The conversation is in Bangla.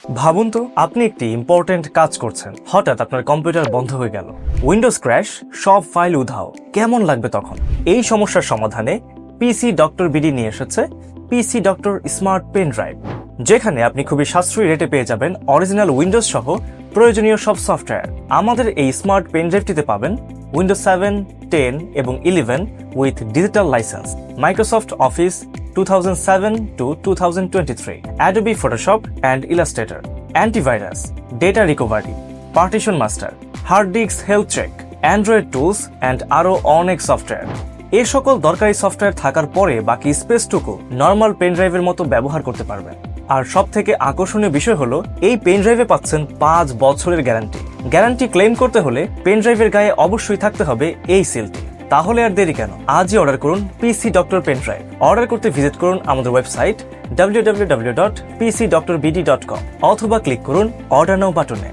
ভাবুন তো আপনি একটি ইম্পর্টেন্ট কাজ করছেন, হঠাৎ আপনার কম্পিউটার বন্ধ হয়ে গেল, উইন্ডোজ ক্র্যাশ, সব ফাইল উধাও। কেমন লাগবে তখন? এই সমস্যার সমাধানে পিসি ডক্টর বিডি নিয়ে এসেছে পিসি ডক্টর স্মার্ট পেন ড্রাইভ, যেখানে আপনি খুবই সাশ্রয়ী রেটে পেয়ে যাবেন অরিজিনাল উইন্ডোজ সহ প্রয়োজনীয় সব সফটওয়্যার। আমাদের এই স্মার্ট পেন ড্রাইভটিতে পাবেন উইন্ডোজ 7, 10 এবং 11 with digital licence, Microsoft office 2007 to 2023, Adobe Photoshop and Illustrator, antivirus, data recovery, partition master, hard disk health check, Android tools and আরো অনেক সফটওয়্যার। এই সকল দরকারি সফটওয়্যার থাকার পরে বাকি স্পেসটুকু নর্মাল পেন ড্রাইভের মতো ব্যবহার করতে পারবেন। আর সব থেকে আকর্ষণীয় বিষয় হলো এই পেন ড্রাইভে পাচ্ছেন 5 বছরের গ্যারান্টি। গ্যারান্টি ক্লেম করতে হলে পেন ড্রাইভের গায়ে অবশ্যই থাকতে হবে এই সিলটি। তাহলে আর দেরি কেন, আজই অর্ডার করুন পিসি ডক্টর পেন ড্রাইভ। অর্ডার করতে ভিজিট করুন আমাদের ওয়েবসাইট www.pcdrbd.com অথবা ক্লিক করুন অর্ডার নাও বাটনে।